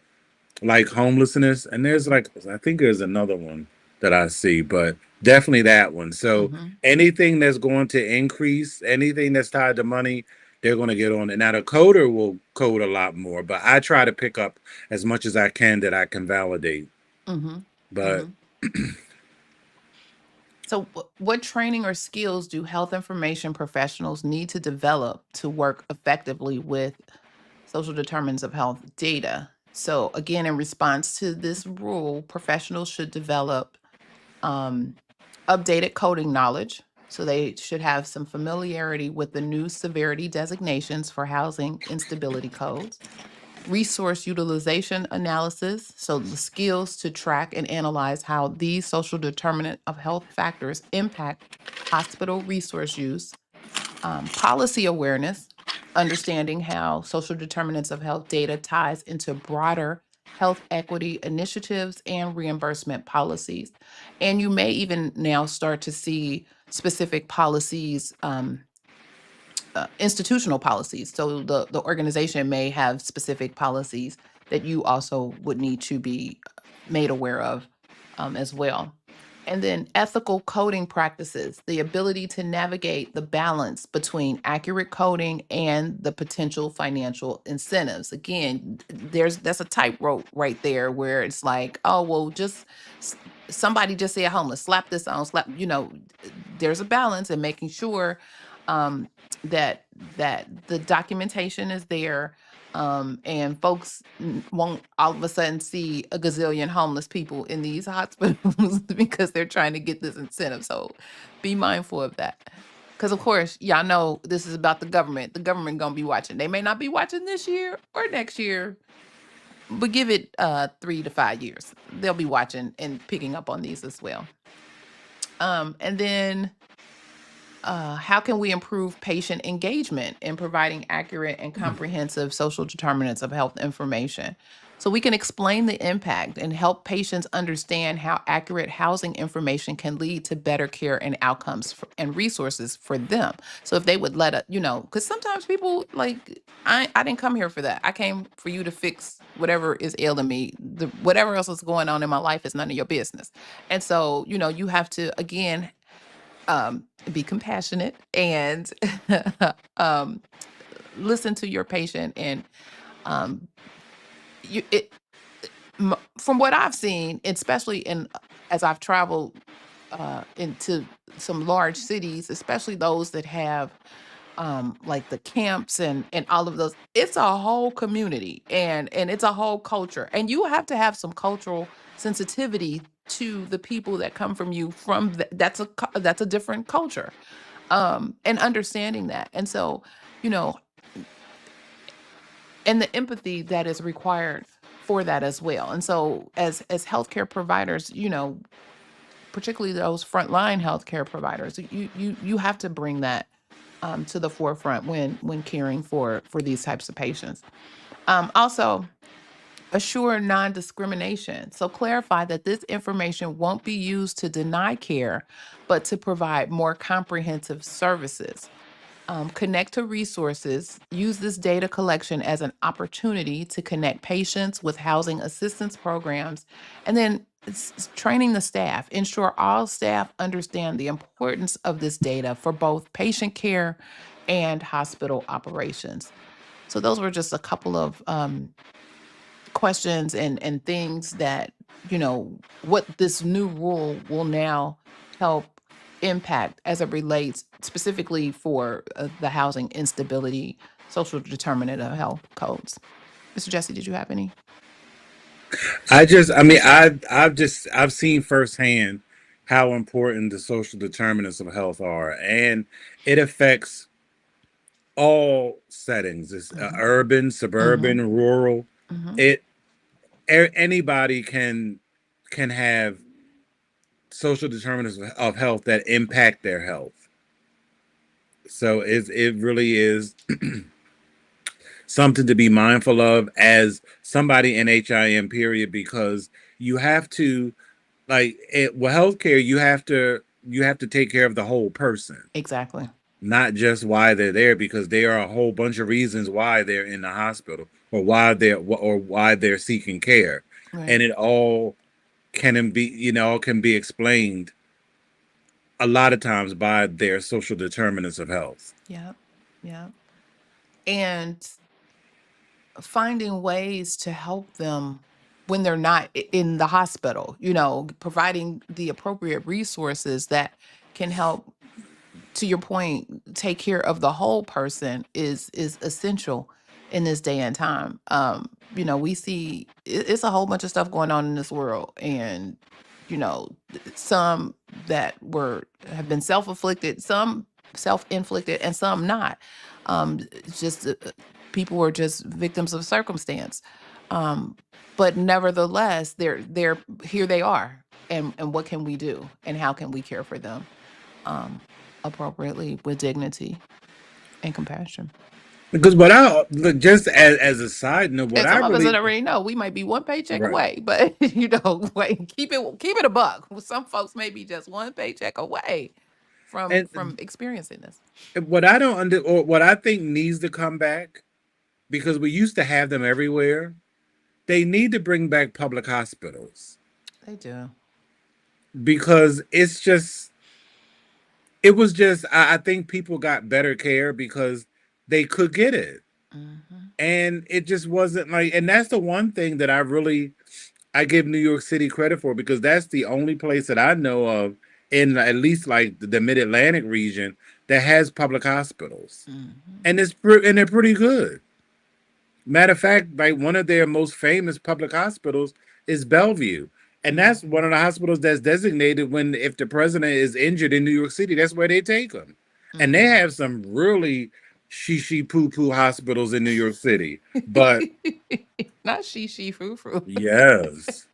like homelessness, and there's like I think there's another one that I see, but definitely that one. So anything that's going to increase, anything that's tied to money, they're going to get on it. Now the coder will code a lot more, but I try to pick up as much as I can that I can validate. But so what training or skills do health information professionals need to develop to work effectively with social determinants of health data? So again, in response to this rule, professionals should develop updated coding knowledge. So they should have some familiarity with the new severity designations for housing instability codes, resource utilization analysis, so the skills to track and analyze how these social determinant of health factors impact hospital resource use, policy awareness, understanding how social determinants of health data ties into broader health equity initiatives and reimbursement policies. And you may even now start to see specific policies, institutional policies. So the organization may have specific policies that you also would need to be made aware of as well. And then ethical coding practices, the ability to navigate the balance between accurate coding and the potential financial incentives. Again, that's a tightrope right there where it's like, oh, well, just somebody just said homeless, slap this on, slap, there's a balance in making sure that the documentation is there, and folks won't all of a sudden see a gazillion homeless people in these hospitals because they're trying to get this incentive. So be mindful of that. Because of course, y'all know this is about the government. The government gonna be watching. They may not be watching this year or next year, but give it 3 to 5 years. They'll be watching and picking up on these as well. And then how can we improve patient engagement in providing accurate and comprehensive social determinants of health information? So we can explain the impact and help patients understand how accurate housing information can lead to better care and outcomes and resources for them. So if they would let us, because sometimes people like, I didn't come here for that. I came for you to fix whatever is ailing me. Whatever else is going on in my life is none of your business. And so, you have to, again, be compassionate and listen to your patient. And from what I've seen, especially as I've traveled into some large cities, especially those that have like the camps and all of those, it's a whole community and it's a whole culture, and you have to have some cultural sensitivity to the people that come from you from that's a different culture, and understanding that. And so, and the empathy that is required for that as well. And so as healthcare providers, particularly those frontline healthcare providers, you have to bring that to the forefront when caring for these types of patients. Also, assure non-discrimination. So clarify that this information won't be used to deny care, but to provide more comprehensive services. Connect to resources. Use this data collection as an opportunity to connect patients with housing assistance programs. And then training the staff. Ensure all staff understand the importance of this data for both patient care and hospital operations. So those were just a couple of questions and things that, what this new rule will now help impact as it relates specifically for the housing instability, social determinant of health codes. Mr. Jesse, did you have any? I've seen firsthand how important the social determinants of health are, and it affects all settings. It's Mm-hmm. urban, Mm-hmm. suburban, rural. Mm-hmm. It Anybody can have social determinants of health that impact their health. So it really is something to be mindful of as somebody in HIM period, because you have to, with healthcare, you have to take care of the whole person, Exactly. not just why they're there, because there are a whole bunch of reasons why they're in the hospital, or why they're seeking care, Right. and it all can be explained a lot of times by their social determinants of health. Yeah. Yeah. And finding ways to help them when they're not in the hospital, providing the appropriate resources that can help, to your point, take care of the whole person is essential in this day and time. We see it's a whole bunch of stuff going on in this world, and some that have been self-inflicted, some self-inflicted, and some not. It's just people were just victims of circumstance. Um, but nevertheless, they're here they are, and what can we do, and how can we care for them appropriately with dignity and compassion? Because what I look, just as a side note, what And I some of us that really already know we might be one paycheck right, away, but wait, keep it a buck. Some folks may be just one paycheck away from and experiencing this. what I don't under or what I think needs to come back, because we used to have them everywhere. They need to bring back public hospitals, They do. because it was just I think people got better care because they could get it, Hmm. and it just wasn't like, and that's the one thing that I give New York City credit for, because that's the only place that I know of in at least like the Mid Atlantic region that has public hospitals, Hmm. and they're pretty good. Matter of fact, like one of their most famous public hospitals is Bellevue, and that's one of the hospitals that's designated when if the president is injured in New York City, that's where they take him, and they Hmm. have some really shishi poo poo hospitals in New York City, but Not she foo foo. yes.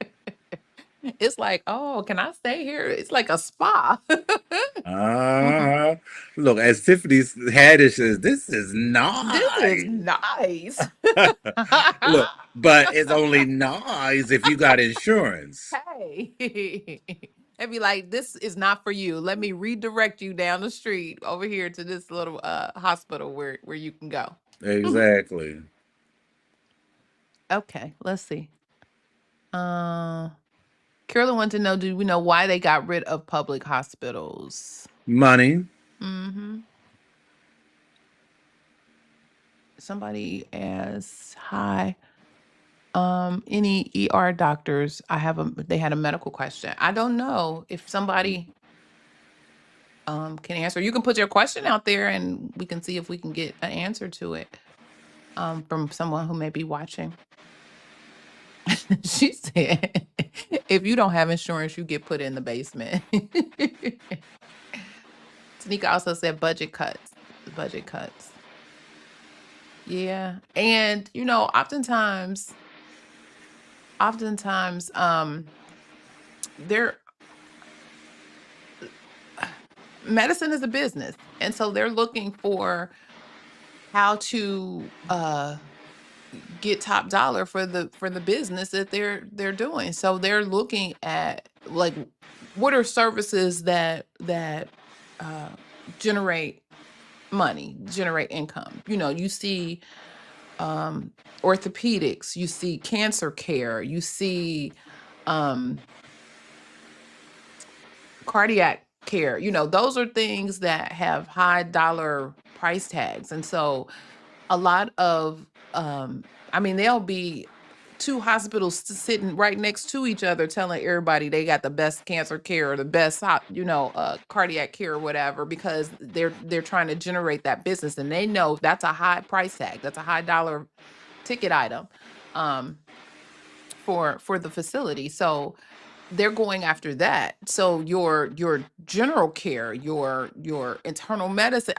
It's like, oh, can I stay here? It's like a spa. Uh-huh. Look, as Tiffany Haddish says, this is This is nice. nice. Look, but it's only nice if you got insurance. Hey. And be like, this is not for you. Let me redirect you down the street over here to this little hospital where you can go. Exactly. Okay, let's see. Uh Carolyn wanted to know, do we know why they got rid of public hospitals? Money. Mm-hmm. Somebody asks, hi. Any ER doctors? They had a medical question. I don't know if somebody can answer. You can put your question out there and we can see if we can get an answer to it from someone who may be watching. She said, if you don't have insurance, you get put in the basement. Tanika also said budget cuts. Budget cuts. Yeah. And oftentimes there medicine is a business. And so they're looking for how to get top dollar for the business that they're doing. So they're looking at like what are services that generate money, generate income. You see orthopedics, you see cancer care, you see um, cardiac care. Those are things that have high dollar price tags. And so a lot of, there'll be two hospitals sitting right next to each other telling everybody they got the best cancer care or the best cardiac care or whatever, because they're trying to generate that business, and they know that's a high price tag, that's a high dollar ticket item um, for the facility. So they're going after that. So your general care, your internal medicine,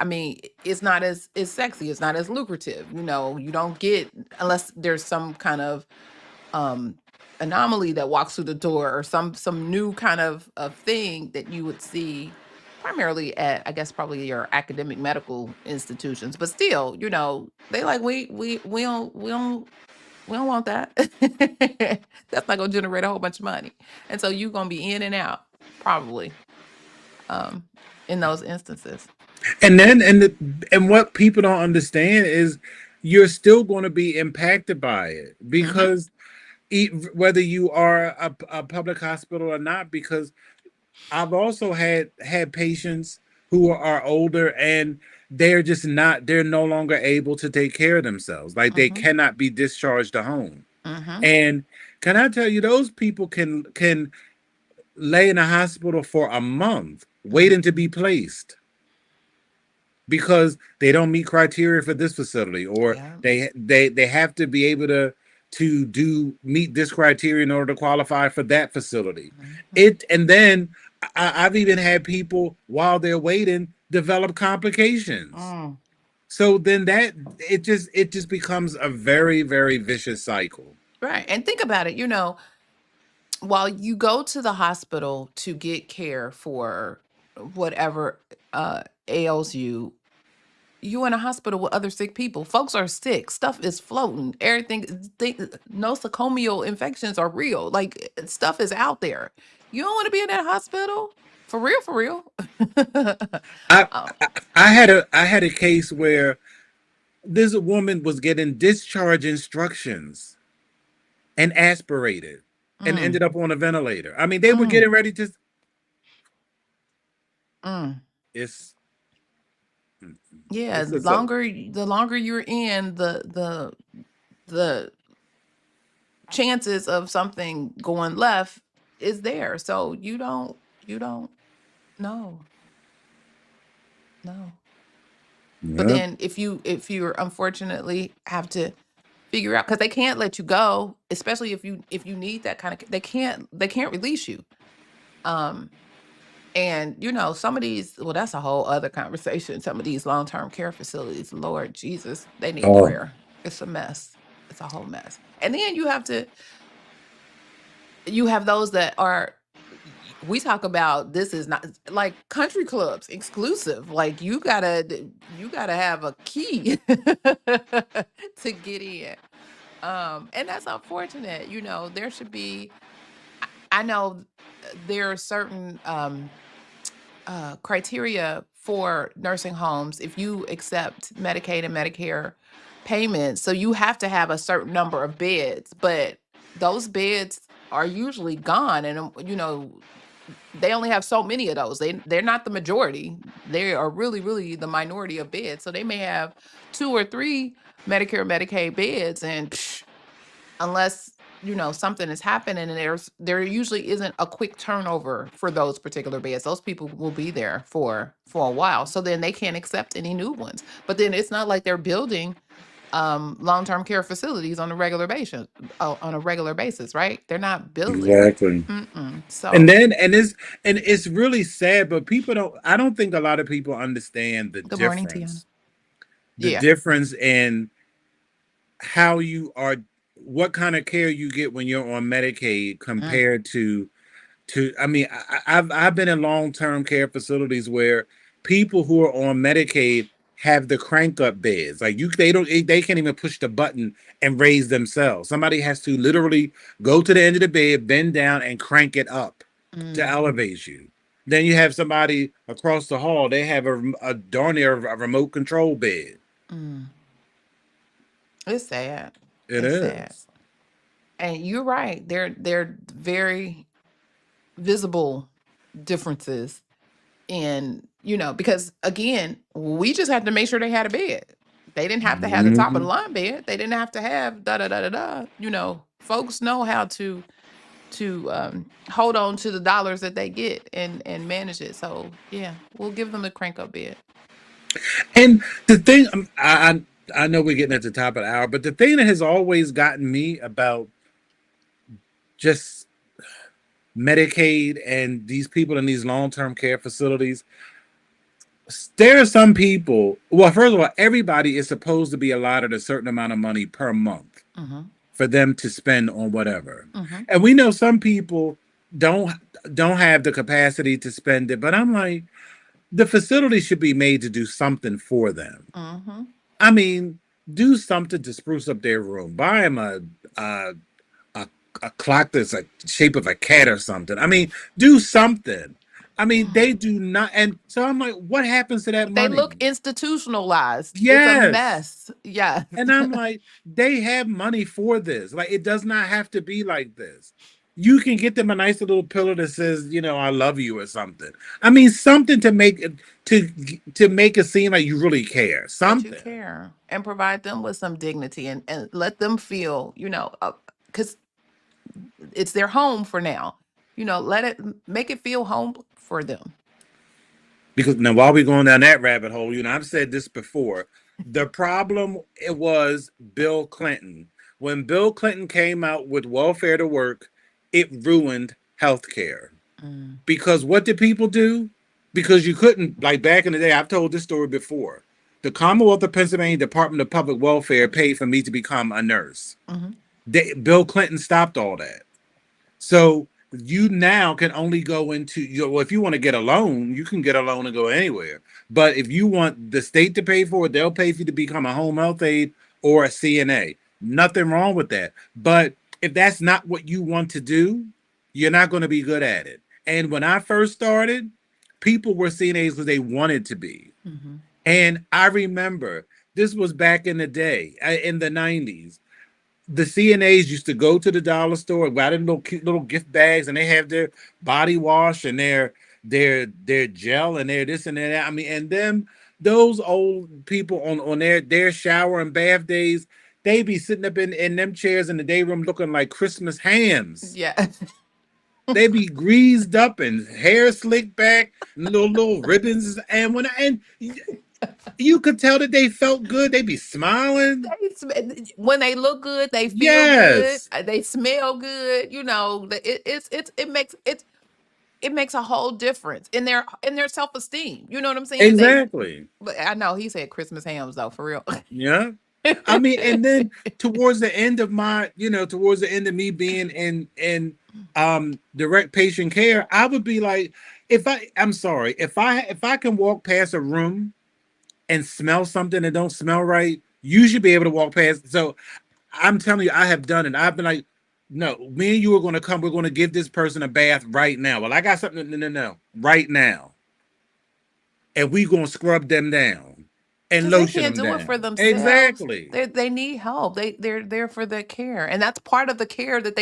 it's not as sexy, it's not as lucrative. You don't get, unless there's some kind of anomaly that walks through the door, or some new kind of thing that you would see primarily at, I guess, probably your academic medical institutions. But still, they like, we don't want that. That's not gonna generate a whole bunch of money. And so you're gonna be in and out, probably, in those instances. And then and what people don't understand is you're still going to be impacted by it, Mm-hmm. because whether you are a public hospital or not, because I've also had patients who are older, and they're no longer able to take care of themselves. Like, they Mm-hmm. cannot be discharged to home. Mm-hmm. And can I tell you, those people can lay in a hospital for a month waiting to be placed because they don't meet criteria for this facility, or Yeah. they have to be able to do meet this criteria in order to qualify for that facility. Mm-hmm. And then I've even had people, while they're waiting, develop complications. Mm. So then it just becomes a very, very vicious cycle. Right. And think about it, while you go to the hospital to get care for whatever ails you, you in a hospital with other sick people. Folks are sick. Stuff is floating. Nosocomial infections are real. Like, stuff is out there. You don't want to be in that hospital, for real, for real. I, Oh. I had a case where this woman was getting discharge instructions and aspirated and Mm, ended up on a ventilator. I mean, they were mm, getting ready to. mm. It's Yeah, it's just a the longer you're in, the chances of something going left is there. So you don't know. No. But yeah. then if you're unfortunately have to figure out, because they can't let you go, especially if you need that kind of, they can't release you. Um and some of these, well, that's a whole other conversation. Some of these long-term care facilities, Lord Jesus, they need Oh, prayer. It's a mess. It's a whole mess. And then you have those that are, we talk about, this is not like country clubs exclusive. Like, you gotta have a key to get in. And that's unfortunate. There should be, I know there are certain criteria for nursing homes if you accept Medicaid and Medicare payments. So you have to have a certain number of beds, but those beds are usually gone, and they only have so many of those. They're not the majority. They are really, really the minority of beds. So they may have two or three Medicare, Medicaid beds, and unless something is happening, and there usually isn't a quick turnover for those particular beds. Those people will be there for a while, so then they can't accept any new ones. But then it's not like they're building long-term care facilities on a regular basis, right? They're not building. exactly. And So then and it's really sad, but people don't. I don't think a lot of people understand the good morning, Tiana. difference. The Yeah. difference in how you are, what kind of care you get when you're on Medicaid Mm, compared to. I mean, I've been in long term care facilities where people who are on Medicaid have the crank up beds. Like, they can't even push the button and raise themselves. Somebody has to literally go to the end of the bed, bend down, and crank it up to mm, elevate you. Then you have somebody across the hall. They have a darn near a remote control bed. Mm. It's sad. It It's sad. is. And you're right. They're very visible differences in, because again, we just had to make sure they had a bed. They didn't have to have the top of the Mhm. line bed. They didn't have to have da da da da da. Folks know how to hold on to the dollars that they get and manage it. So yeah, we'll give them the crank up bed. And the thing, I know we're getting at the top of the hour, but the thing that has always gotten me about just Medicaid and these people in these long term care facilities, there are some people. Well, first of all, everybody is supposed to be allotted a certain amount of money per month Mm-hmm. for them to spend on whatever. Mm-hmm. And we know some people don't don't have the capacity to spend it, but I'm like, the facility should be made to do something for them. Mm-hmm. I mean, do something to spruce up their room. Buy them a a, a clock that's a shape of a cat or something. I mean, do something. I mean, they do not. And so I'm like, what happens to that They look money? institutionalized. It's a Yes. mess. Yeah. And I'm like, they have money for this. Like, it does not have to be like this. You can get them a nice little pillow that says, I love you or something. I mean, something to make it to make it seem like you really care. That you Something. care and provide them with some dignity and let them feel, because it's their home for now. Let it make it feel home for them. Because now, while we're going down that rabbit hole, I've said this before. The problem it was Bill Clinton. When Bill Clinton came out with welfare to work, it ruined healthcare. Mm. Because what did people do? Because you couldn't, like back in the day, I've told this story before. The Commonwealth of Pennsylvania Department of Public Welfare paid for me to become a nurse. Mm-hmm. Bill Clinton stopped all that. So you now can only go into well, if you want to get a loan, you can get a loan and go anywhere. But if you want the state to pay for it, they'll pay for you to become a home health aide or a CNA. Nothing wrong with that. But if that's not what you want to do, you're not going to be good at it. And when I first started, people were CNAs because they wanted to be. Mm-hmm. And I remember this was back in the day, in the 90s. The CNAs used to go to the dollar store, buy them little cute little gift bags, and they have their body wash and their gel and their this and that. I mean, and them those old people on their shower and bath days, they be sitting up in them chairs in the day room looking like Christmas hams. Yeah. They be greased up and hair slicked back, and little ribbons, and and you could tell that they felt good. They be smiling. When they look good, they feel good. Yes, They smell good. It makes a whole difference in their self esteem. You know what I'm saying? exactly. But I know he said Christmas hams though, for real. Yeah. I mean, and then towards the end of towards the end of me being in direct patient care, I would be like, I'm sorry, if I can walk past a room and smell something that don't smell right, you should be able to walk past. So I'm telling you, I have done it. I've been like, no, me and you are going to come. We're going to give this person a bath right now. Well, I got something. No, no, no, right now, and we going to scrub them down and Because they lotion can't them do it for down. themselves. Exactly. They need help. They're there for the care, and that's part of the care that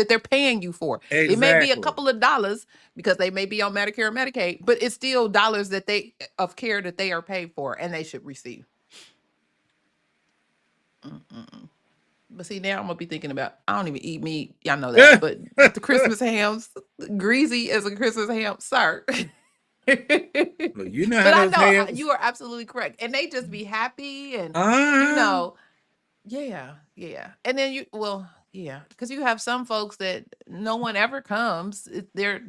they're paying you for. It may be a Exactly. couple of dollars because they may be on Medicare or Medicaid, but it's still dollars of care that they are paid for, and they should receive. Mm-mm. But see, now I'm gonna be thinking about. I don't even eat meat. Y'all know that, but the Christmas hams, greasy as a Christmas ham, sir. Look, you know But how I those know hands. you are absolutely correct, and they just be happy and you Uh know, yeah, yeah. And then yeah, because you have some folks that no one ever comes. They're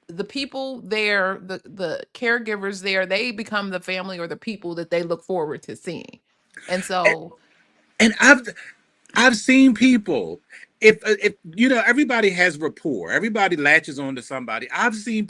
the people there, the caregivers there. They become the family or the people that they look forward to seeing, and so and I've seen people. If everybody has rapport. Everybody latches on to somebody. I've seen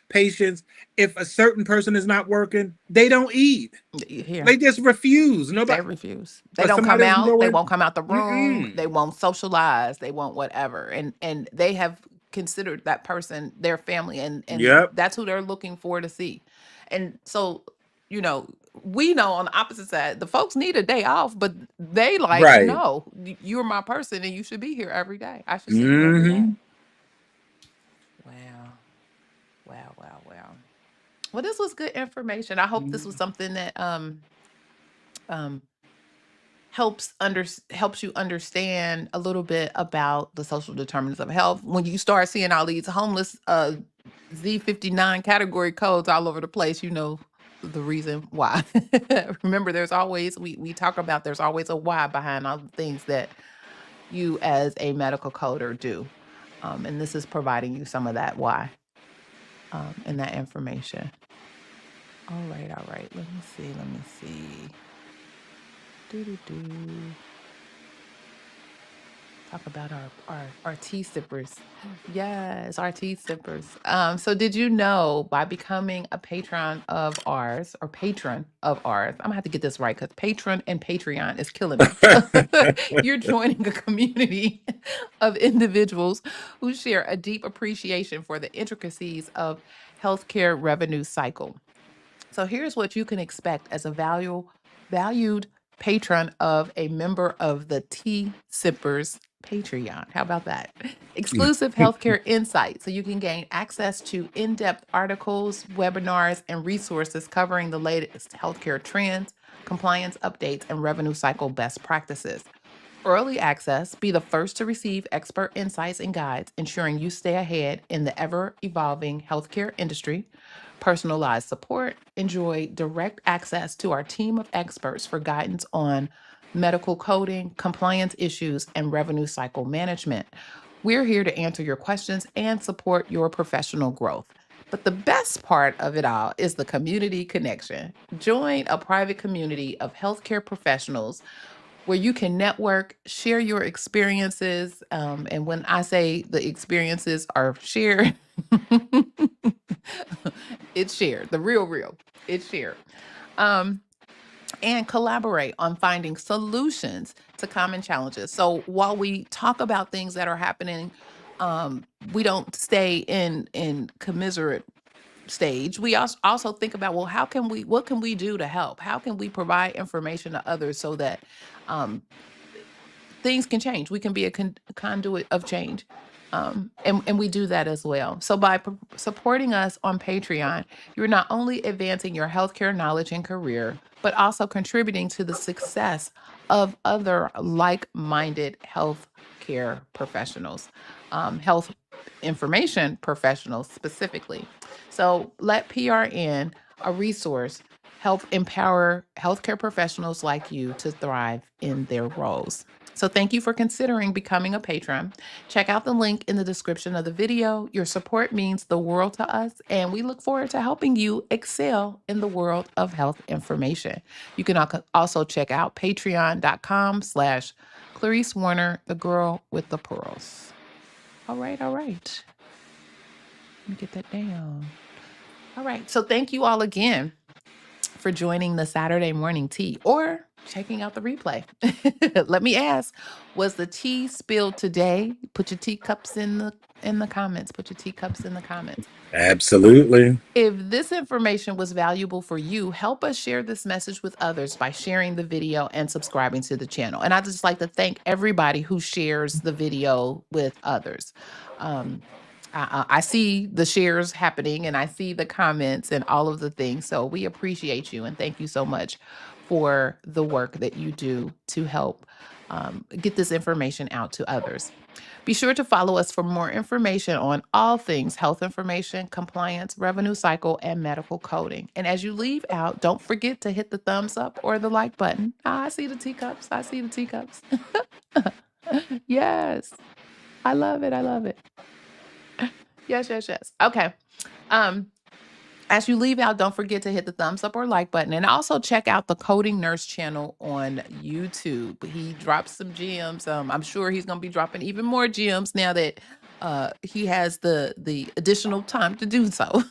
patients. If a certain person is not working, they don't eat. here They just refuse. they Nobody. refuse. They But don't somebody come doesn't out. go They in. won't come out the room. They Mm-mm. won't socialize. They won't whatever. And they have considered that person their family, and Yep. that's who they're looking for to see. And so, you know, we know on the opposite side, the folks need a day off, but they like, Right. no, you're my person and you should be here every day. I should see you every day. Hmm. Wow. Wow, wow, wow. Well, this was good information. I hope this was something that um helps you understand a little bit about the social determinants of health. When you start seeing all these homeless Z59 category codes all over the place, you know the reason why. Remember, there's always, we talk about, there's always a why behind all the things that you as a medical coder do. And this is providing you some of that why and that information. All right, all right. Let me see. Do. Talk about our tea sippers. Yes, our tea sippers. So did you know, by becoming a patron of ours, or patron of ours, I'm gonna have to get this right because patron and Patreon is killing me. So you're joining a community of individuals who share a deep appreciation for the intricacies of healthcare revenue cycle. So here's what you can expect as a valued patron of a member of the Tea Sippers Patreon. How about that? Exclusive healthcare insights. So you can gain access to in-depth articles, webinars, and resources covering the latest healthcare trends, compliance updates, and revenue cycle best practices. Early access, be the first to receive expert insights and guides, ensuring you stay ahead in the ever evolving healthcare industry. Personalized support, enjoy direct access to our team of experts for guidance on medical coding, compliance issues, and revenue cycle management. We're here to answer your questions and support your professional growth. But the best part of it all is the community connection. Join a private community of healthcare professionals where you can network, share your experiences. And when I say the experiences are shared, it's shared, the real, it's shared. Um, and collaborate on finding solutions to common challenges. So while we talk about things that are happening, we don't stay in commiserate stage. We also think about, well, what can we do to help? How can we provide information to others so that um, things can change? We can be a conduit of change. And we do that as well. So by supporting us on Patreon, you're not only advancing your healthcare knowledge and career, but also contributing to the success of other like-minded healthcare professionals, health information professionals specifically. So let PRN, a resource, help empower healthcare professionals like you to thrive in their roles. So thank you for considering becoming a patron. Check out the link in the description of the video. Your support means the world to us, and we look forward to helping you excel in the world of health information. You can also check out patreon.com/Clarice Warner, the girl with the pearls. All right, all right. Let me get that down. All right, so thank you all again for joining the Saturday morning tea or checking out the replay. Let me ask, was the tea spilled today? Put your teacups in the comments. Put your teacups in the comments. Absolutely. If this information was valuable for you, help us share this message with others by sharing the video and subscribing to the channel. And I'd just like to thank everybody who shares the video with others. I see the shares happening and I see the comments and all of the things. So we appreciate you and thank you so much for the work that you do to help get this information out to others. Be sure to follow us for more information on all things health information, compliance, revenue cycle, and medical coding. And as you leave out, don't forget to hit the thumbs up or the like button. I see the teacups. I see the teacups. Yes. I love it. I love it. Yes, yes, yes. Okay. As you leave out, don't forget to hit the thumbs up or like button, and also check out the Coding Nurse channel on YouTube. He drops some gems. I'm sure he's going to be dropping even more gems now that he has the additional time to do so.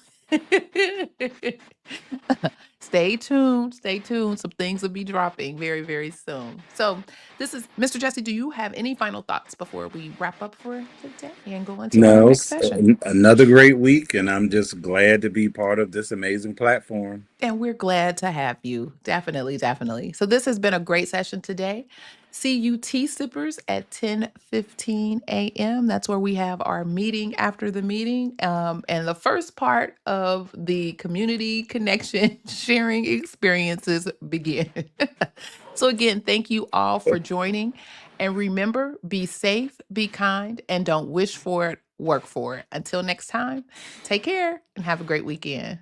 Stay tuned. Stay tuned. Some things will be dropping very, very soon. So, this is Mr. Jesse. Do you have any final thoughts before we wrap up for today and go into our No, next session? another great week, and I'm just glad to be part of this amazing platform. And we're glad to have you. Definitely, definitely. So this has been a great session today. See you tea sippers at 10:15 a.m. That's where we have our meeting after the meeting. And the first part of the community connection sharing experiences begin. So again, thank you all for joining. And remember, be safe, be kind, and don't wish for it, work for it. Until next time, take care and have a great weekend.